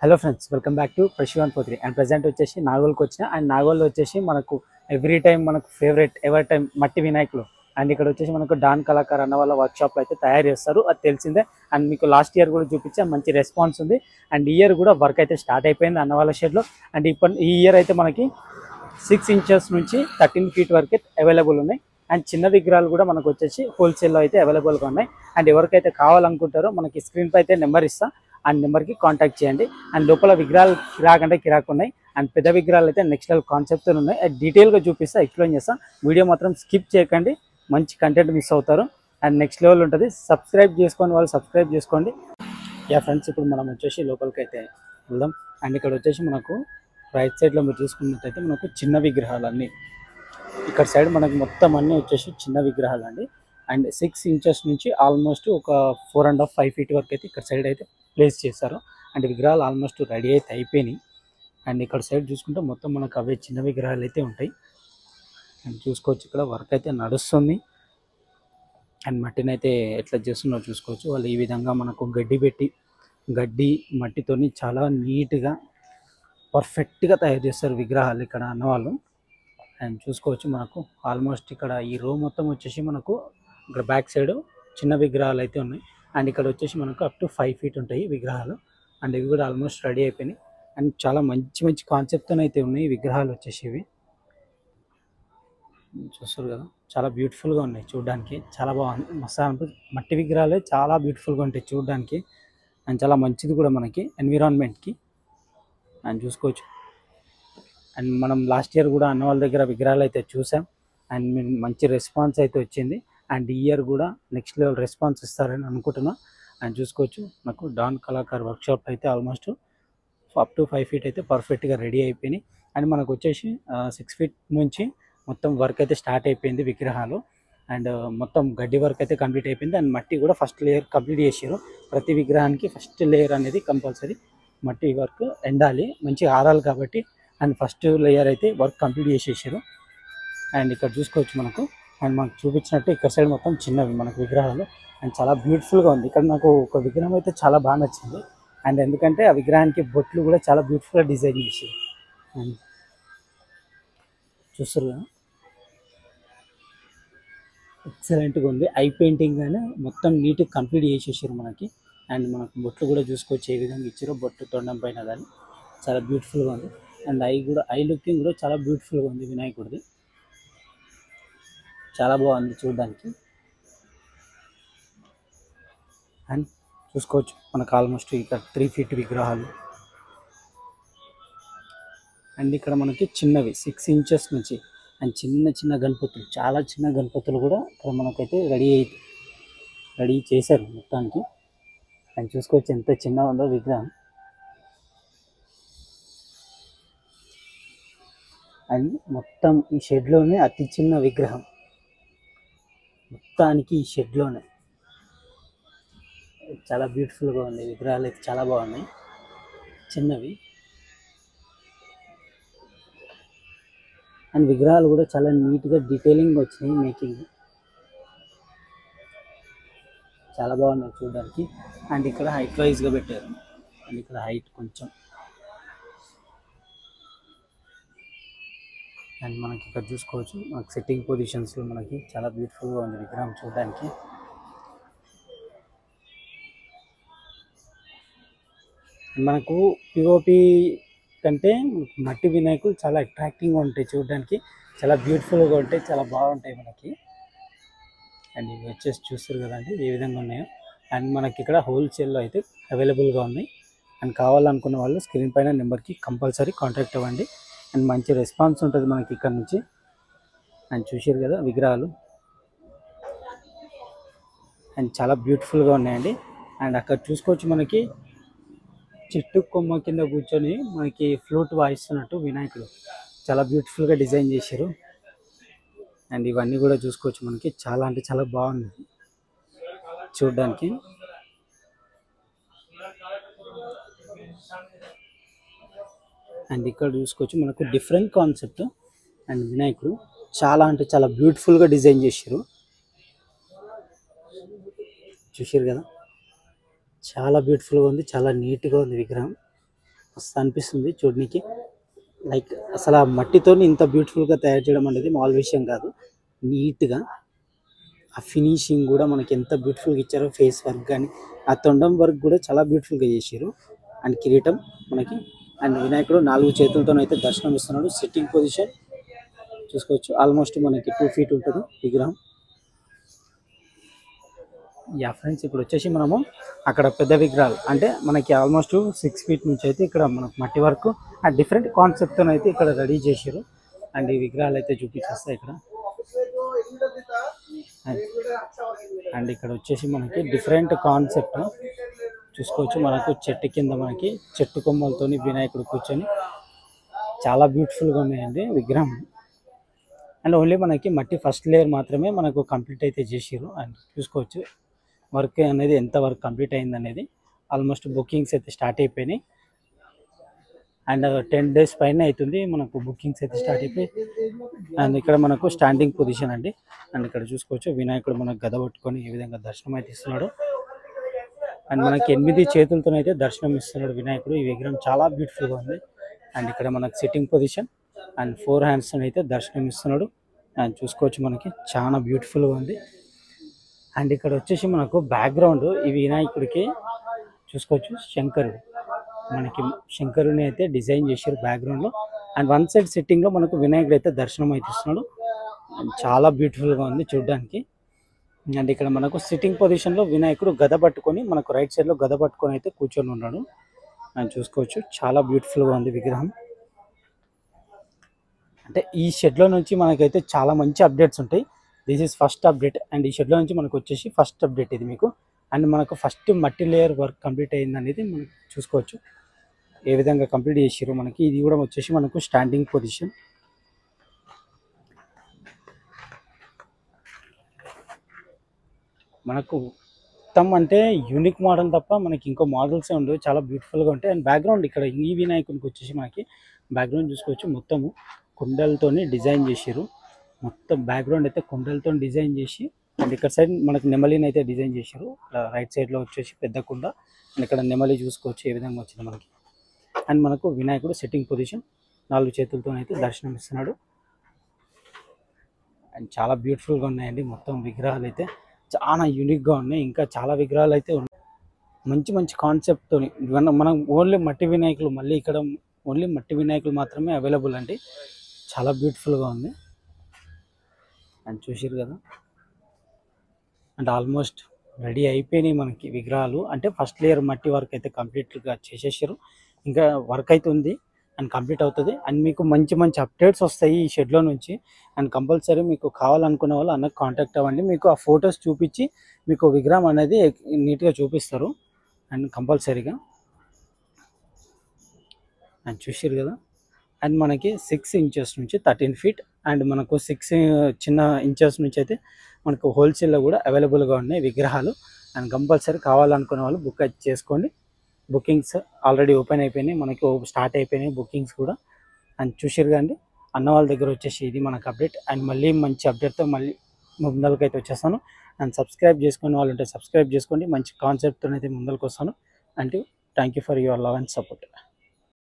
Hello friends, welcome back to Prashi143 and present వచ్చేసి నాగోల్కి వచ్చిన. And నాగోల్లో వచ్చేసి మనకు ఎవ్రీ టైం మనకు ఫేవరెట్ ఎవరి టైం మట్టి వినాయకులు. అండ్ ఇక్కడ వచ్చేసి మనకు డాన్ కళాకార్ అన్న వాళ్ళ వర్క్షాప్లో అయితే తయారు చేస్తారు, అది తెలిసిందే. అండ్ మీకు లాస్ట్ ఇయర్ కూడా చూపించే మంచి రెస్పాన్స్ ఉంది. అండ్ ఈ ఇయర్ కూడా వర్క్ అయితే స్టార్ట్ అయిపోయింది అన్న వాళ్ళ షెడ్లో. అండ్ ఈ ఇయర్ అయితే మనకి 6 ఇంచెస్ నుంచి 13 feet వరకు అవైలబుల్ ఉన్నాయి. అండ్ చిన్న విగ్రహాలు కూడా మనకు వచ్చేసి హోల్సేల్లో అయితే అవైలబుల్గా ఉన్నాయి. అండ్ ఎవరికైతే కావాలనుకుంటారో మనకి స్క్రీన్పై అయితే నెంబర్ ఇస్తా, ఆ నెంబర్కి కాంటాక్ట్ చేయండి. అండ్ లోపల విగ్రహాలు కిరాకంటే కిరాకు ఉన్నాయి. అండ్ పెద్ద విగ్రహాలు అయితే నెక్స్ట్ లెవెల్ కాన్సెప్ట్తో ఉన్నాయి. అది డీటెయిల్గా చూపిస్తా, ఎక్స్ప్లెయిన్ చేస్తా. వీడియో మాత్రం స్కిప్ చేయకండి, మంచి కంటెంట్ మిస్ అవుతారు. అండ్ నెక్స్ట్ లెవెల్ ఉంటుంది. సబ్స్క్రైబ్ చేసుకొని వాళ్ళు సబ్స్క్రైబ్ చేసుకోండి. యా ఫ్రెండ్స్, ఇప్పుడు మనం వచ్చేసి లోపలికి అయితే వెళ్దాం. అండ్ ఇక్కడ వచ్చేసి మనకు రైట్ సైడ్లో మీరు చూసుకున్నట్టయితే మనకు చిన్న విగ్రహాలు అన్నీ, ఇక్కడ సైడ్ మనకు మొత్తం అన్నీ వచ్చేసి చిన్న విగ్రహాలు అండి. అండ్ 6 ఇంచెస్ నుంచి ఆల్మోస్ట్ ఒక 4.5 feet వరకు అయితే ఇక్కడ సైడ్ అయితే ప్లేస్ చేస్తారు. అండ్ విగ్రహాలు ఆల్మోస్ట్ రెడీ అయితే అయిపోయినాయి. అండ్ ఇక్కడ సైడ్ చూసుకుంటే మొత్తం మనకు అవే చిన్న విగ్రహాలు అయితే ఉంటాయి. అండ్ చూసుకోవచ్చు, ఇక్కడ వర్క్ అయితే నడుస్తుంది. అండ్ మట్టిని అయితే ఎట్లా చేస్తున్నారో చూసుకోవచ్చు. వాళ్ళు ఈ విధంగా మనకు గడ్డి మట్టితోని చాలా నీట్గా పర్ఫెక్ట్గా తయారు చేస్తారు విగ్రహాలు ఇక్కడ అన్నవాళ్ళు. అండ్ చూసుకోవచ్చు, మనకు ఆల్మోస్ట్ ఇక్కడ ఈ రో మొత్తం వచ్చేసి మనకు ఇక్కడ బ్యాక్ సైడ్ చిన్న విగ్రహాలు అయితే ఉన్నాయి. అండ్ ఇక్కడ వచ్చేసి మనకు అప్ టు 5 feet ఉంటాయి విగ్రహాలు. అండ్ ఇవి కూడా ఆల్మోస్ట్ రెడీ అయిపోయినాయి. అండ్ చాలా మంచి మంచి కాన్సెప్ట్తో అయితే ఉన్నాయి విగ్రహాలు వచ్చేసి. ఇవి చూస్తారు కదా, చాలా బ్యూటిఫుల్గా ఉన్నాయి చూడడానికి, చాలా బాగుంది. మస్తు మట్టి విగ్రహాలే చాలా బ్యూటిఫుల్గా ఉంటాయి చూడడానికి. అండ్ చాలా మంచిది కూడా మనకి ఎన్విరాన్మెంట్కి. అండ్ చూసుకోవచ్చు, అండ్ మనం లాస్ట్ ఇయర్ కూడా అన్న వాళ్ళ దగ్గర విగ్రహాలు అయితే చూసాం. అండ్ మంచి రెస్పాన్స్ అయితే వచ్చింది. అండ్ ఈ ఇయర్ కూడా నెక్స్ట్ లెవెల్ రెస్పాన్స్ ఇస్తారని అనుకుంటున్నా. అండ్ చూసుకోవచ్చు, నాకు డాన్ కళాకార్ వర్క్షాప్ అయితే ఆల్మోస్ట్ అప్ టు 5 feet అయితే పర్ఫెక్ట్గా రెడీ అయిపోయినాయి. అండ్ మనకు వచ్చేసి 6 feet నుంచి మొత్తం వర్క్ అయితే స్టార్ట్ అయిపోయింది విగ్రహాలు. అండ్ మొత్తం గడ్డి వర్క్ అయితే కంప్లీట్ అయిపోయింది. అండ్ మట్టి కూడా ఫస్ట్ లేయర్ కంప్లీట్ చేసారు. ప్రతి విగ్రహానికి ఫస్ట్ లేయర్ అనేది కంపల్సరీ మట్టి వర్క్ ఎండాలి, మంచిగా ఆరాలి కాబట్టి. అండ్ ఫస్ట్ లేయర్ అయితే వర్క్ కంప్లీట్ చేసేసారు. అండ్ ఇక్కడ చూసుకోవచ్చు మనకు, అండ్ మనకు చూపించినట్టు ఇక్కడ సైడ్ మొత్తం చిన్నవి మనకు విగ్రహాలు. అండ్ చాలా బ్యూటిఫుల్గా ఉంది. ఇక్కడ నాకు ఒక విగ్రహం అయితే చాలా బాగా నచ్చింది. అండ్ ఎందుకంటే ఆ విగ్రహానికి బొట్లు కూడా చాలా బ్యూటిఫుల్గా డిజైన్ చేసారు. అండ్ చూస్తారు కదా, ఎక్సలెంట్గా ఉంది. ఐ పెయింటింగ్ అని మొత్తం నీట్గా కంప్లీట్ చేసేసారు మనకి. అండ్ మనకు బొట్లు కూడా చూసుకోవచ్చు ఏ విధంగా ఇచ్చారో, బొట్టు తొండం పైన కానీ చాలా బ్యూటిఫుల్గా ఉంది. అండ్ ఐ లుకింగ్ కూడా చాలా బ్యూటిఫుల్గా ఉంది వినాయకుడిది, చాలా బాగుంది చూడడానికి. అండ్ చూసుకోవచ్చు మనకు ఆల్మోస్ట్ ఇక్కడ 3 feet విగ్రహాలు. అండ్ ఇక్కడ మనకి చిన్నవి 6 inches నుంచి అండ్ చిన్న చిన్న గణపతులు, చాలా చిన్న గణపతులు కూడా ఇక్కడ మనకైతే రెడీ చేశారు మొత్తానికి. అండ్ చూసుకోవచ్చు ఎంత చిన్నగా ఉందో విగ్రహం. అండ్ మొత్తం ఈ షెడ్లోనే అతి చిన్న విగ్రహం, మొత్తానికి ఈ షెడ్లోనే. చాలా బ్యూటిఫుల్గా ఉంది, విగ్రహాలు అయితే చాలా బాగున్నాయి చిన్నవి. అండ్ విగ్రహాలు కూడా చాలా నీట్గా డీటెయిలింగ్ వచ్చినాయి, మేకింగ్ చాలా బాగున్నాయి చూడడానికి. అండ్ ఇక్కడ హైట్ వైజ్గా పెట్టారు. అండ్ ఇక్కడ హైట్ కొంచెం. అండ్ మనకి ఇక్కడ చూసుకోవచ్చు, మనకి సెట్టింగ్ పొజిషన్స్లో మనకి చాలా బ్యూటిఫుల్గా ఉంది విగ్రహం చూడడానికి. మనకు పిఓపి కంటే మట్టి వినాయకులు చాలా అట్రాక్టింగ్గా ఉంటాయి చూడడానికి, చాలా బ్యూటిఫుల్గా ఉంటాయి, చాలా బాగుంటాయి మనకి. అండ్ ఇవి వచ్చేసి చూస్తారు కదండి ఏ విధంగా ఉన్నాయో. అండ్ మనకి ఇక్కడ హోల్సేల్లో అయితే అవైలబుల్గా ఉన్నాయి. అండ్ కావాలనుకున్న వాళ్ళు స్క్రీన్ పైన నెంబర్కి కంపల్సరీ కాంటాక్ట్ అవ్వండి. అండ్ మంచి రెస్పాన్స్ ఉంటుంది మనకి ఇక్కడ నుంచి. అండ్ చూసారు కదా విగ్రహాలు, అండ్ చాలా బ్యూటిఫుల్గా ఉన్నాయండి. అండ్ అక్కడ చూసుకోవచ్చు మనకి చెట్టు కొమ్మ కింద కూర్చొని మనకి ఫ్లూట్ వాయిస్తున్నట్టు వినాయకుడు చాలా బ్యూటిఫుల్గా డిజైన్ చేశారు. అండ్ ఇవన్నీ కూడా చూసుకోవచ్చు మనకి, చాలా అంటే చాలా బాగుంది చూడడానికి. అండ్ ఇక్కడ చూసుకోవచ్చు మనకు డిఫరెంట్ కాన్సెప్ట్. అండ్ వినాయకుడు చాలా అంటే చాలా బ్యూటిఫుల్గా డిజైన్ చేశారు, చూసారు కదా, చాలా బ్యూటిఫుల్గా ఉంది, చాలా నీట్గా ఉంది విగ్రహం. మస్తు అనిపిస్తుంది చూడడానికి. లైక్ అసలు ఆ మట్టితో ఇంత బ్యూటిఫుల్గా తయారు చేయడం అనేది మామూలు విషయం కాదు. నీట్గా ఆ ఫినిషింగ్ కూడా మనకి ఎంత బ్యూటిఫుల్గా ఇచ్చారో, ఫేస్ వర్క్ కానీ ఆ తొండం వర్క్ కూడా చాలా బ్యూటిఫుల్గా చేశారు. అండ్ కిరీటం మనకి, అండ్ వినాయకుడు 4 చేతులతోనైతే దర్శనం ఇస్తున్నాడు. సిట్టింగ్ పొజిషన్ చూసుకోవచ్చు. ఆల్మోస్ట్ మనకి 2 feet ఉంటుంది విగ్రహం. యా ఫ్రెండ్స్, ఇప్పుడు వచ్చేసి మనము అక్కడ పెద్ద విగ్రహాలు అంటే మనకి ఆల్మోస్ట్ 6 feet నుంచి అయితే ఇక్కడ మనకు మట్టి వరకు ఆ డిఫరెంట్ కాన్సెప్ట్తో అయితే ఇక్కడ రెడీ చేశారు. అండ్ ఈ విగ్రహాలు అయితే చూపించేస్తాయి ఇక్కడ. అండ్ ఇక్కడ వచ్చేసి మనకి డిఫరెంట్ కాన్సెప్ట్ చూసుకోవచ్చు. మనకు చెట్టు కింద మనకి చెట్టు కొమ్మలతో వినాయకుడు కూర్చొని చాలా బ్యూటిఫుల్గా ఉన్నాయండి విగ్రహం. అండ్ ఓన్లీ మనకి మట్టి ఫస్ట్ లేయర్ మాత్రమే మనకు కంప్లీట్ అయితే చేసారు. అండ్ చూసుకోవచ్చు వర్క్ అనేది ఎంత వర్క్ కంప్లీట్ అయింది అనేది. ఆల్మోస్ట్ బుకింగ్స్ అయితే స్టార్ట్ అయిపోయినాయి. అండ్ 10 days పైన అవుతుంది మనకు బుకింగ్స్ అయితే స్టార్ట్ అయిపోయి. అండ్ ఇక్కడ మనకు స్టాండింగ్ పొజిషన్ అండి. అండ్ ఇక్కడ చూసుకోవచ్చు వినాయకుడు మనకు గద పట్టుకొని ఏ విధంగా దర్శనం అయితే ఇస్తున్నాడు. అండ్ మనకి 8 చేతులతోనైతే దర్శనం ఇస్తున్నాడు వినాయకుడు. ఈ విగ్రహం చాలా బ్యూటిఫుల్గా ఉంది. అండ్ ఇక్కడ మనకు సిట్టింగ్ పొజిషన్ అండ్ 4 hands అయితే దర్శనం ఇస్తున్నాడు. అండ్ చూసుకోవచ్చు మనకి చాలా బ్యూటిఫుల్గా ఉంది. అండ్ ఇక్కడ వచ్చేసి మనకు బ్యాక్గ్రౌండ్ ఈ వినాయకుడికి చూసుకోవచ్చు శంకరుడు, మనకి శంకరుని అయితే డిజైన్ చేశారు బ్యాక్గ్రౌండ్లో. అండ్ వన్ సైడ్ సిట్టింగ్లో మనకు వినాయకుడు అయితే దర్శనం అయితే ఇస్తున్నాడు. చాలా బ్యూటిఫుల్గా ఉంది చూడడానికి. అండ్ ఇక్కడ మనకు సిట్టింగ్ పొజిషన్లో వినాయకుడు గద పట్టుకొని మనకు రైట్ సైడ్లో గద పట్టుకొని అయితే కూర్చొని ఉన్నాడు. అండ్ చూసుకోవచ్చు చాలా బ్యూటిఫుల్గా ఉంది విగ్రహం. అంటే ఈ షెడ్లో నుంచి మనకైతే చాలా మంచి అప్డేట్స్ ఉంటాయి. This is first update. And ఈ షెడ్లో నుంచి మనకు వచ్చేసి ఫస్ట్ అప్డేట్ ఇది మీకు. అండ్ మనకు ఫస్ట్ మట్టి లేయర్ వర్క్ కంప్లీట్ అయింది అనేది మనం చూసుకోవచ్చు ఏ విధంగా కంప్లీట్ చేసారు మనకి. ఇది కూడా వచ్చేసి మనకు స్టాండింగ్ పొజిషన్. మనకు మొత్తం అంటే యూనిక్ మోడల్ తప్ప మనకి ఇంకో మోడల్సే ఉండవు, చాలా బ్యూటిఫుల్గా ఉంటాయి. అండ్ బ్యాక్గ్రౌండ్ ఇక్కడ ఈ వినాయకునికి వచ్చేసి మనకి బ్యాక్గ్రౌండ్ చూసుకోవచ్చు మొత్తము కుండలతోని డిజైన్ చేసారు. మొత్తం బ్యాక్గ్రౌండ్ అయితే కుండలతో డిజైన్ చేసి, అండ్ ఇక్కడ సైడ్ మనకు నెమలిని అయితే డిజైన్ చేశారు. రైట్ సైడ్లో వచ్చేసి పెద్ద కుండ, అండ్ ఇక్కడ నెమలి చూసుకోవచ్చు ఏ విధంగా వచ్చింది మనకి. అండ్ మనకు వినాయకుడు సిట్టింగ్ పొజిషన్ 4 చేతులతో అయితే దర్శనం ఇస్తున్నాడు. అండ్ చాలా బ్యూటిఫుల్గా ఉన్నాయండి మొత్తం విగ్రహాలు అయితే చాలా యూనిక్గా ఉన్నాయి. ఇంకా చాలా విగ్రహాలు అయితే ఉన్నాయి మంచి మంచి కాన్సెప్ట్తో. మనం ఓన్లీ మట్టి వినాయకులు, మళ్ళీ ఇక్కడ ఓన్లీ మట్టి వినాయకులు మాత్రమే అవైలబుల్ అండి. చాలా బ్యూటిఫుల్గా ఉంది. అండ్ చూసారు కదా. అండ్ ఆల్మోస్ట్ రెడీ అయిపోయినాయి మనకి విగ్రహాలు. అంటే ఫస్ట్ లేయర్ మట్టి వర్క్ అయితే కంప్లీట్గా చేసేసారు. ఇంకా వర్క్ అయితే ఉంది అండ్ కంప్లీట్ అవుతుంది. అండ్ మీకు మంచి మంచి అప్డేట్స్ వస్తాయి ఈ షెడ్లో నుంచి. అండ్ కంపల్సరీ మీకు కావాలనుకునే వాళ్ళు అన్నకు కాంటాక్ట్ అవ్వండి. మీకు ఆ ఫొటోస్ చూపించి మీకు విగ్రహం అనేది నీట్గా చూపిస్తారు. అండ్ కంపల్సరీగా అండ్ చూసారు కదా. అండ్ మనకి 6 inches నుంచి 13 feet అండ్ మనకు 6 చిన్న ఇంచెస్ నుంచి అయితే మనకు హోల్సేల్లో కూడా అవైలబుల్గా ఉన్నాయి విగ్రహాలు. అండ్ కంపల్సరీ కావాలనుకునే వాళ్ళు బుక్ అయితే చేసుకోండి. బుకింగ్స్ ఆల్రెడీ ఓపెన్ అయిపోయినాయి, మనకి స్టార్ట్ అయిపోయినాయి బుకింగ్స్ కూడా. అండ్ చూసారు కదండి అన్న వాళ్ళ దగ్గర వచ్చేసి ఇది మనకు అప్డేట్. అండ్ మళ్ళీ మంచి అప్డేట్తో మళ్ళీ ముందరకైతే వచ్చేస్తాను. అండ్ సబ్స్క్రైబ్ చేసుకునే వాళ్ళు ఉంటే సబ్స్క్రైబ్ చేసుకోండి. మంచి కాన్సెప్ట్తో అయితే ముందరకు వస్తాను. అంటే thank you for your love and support.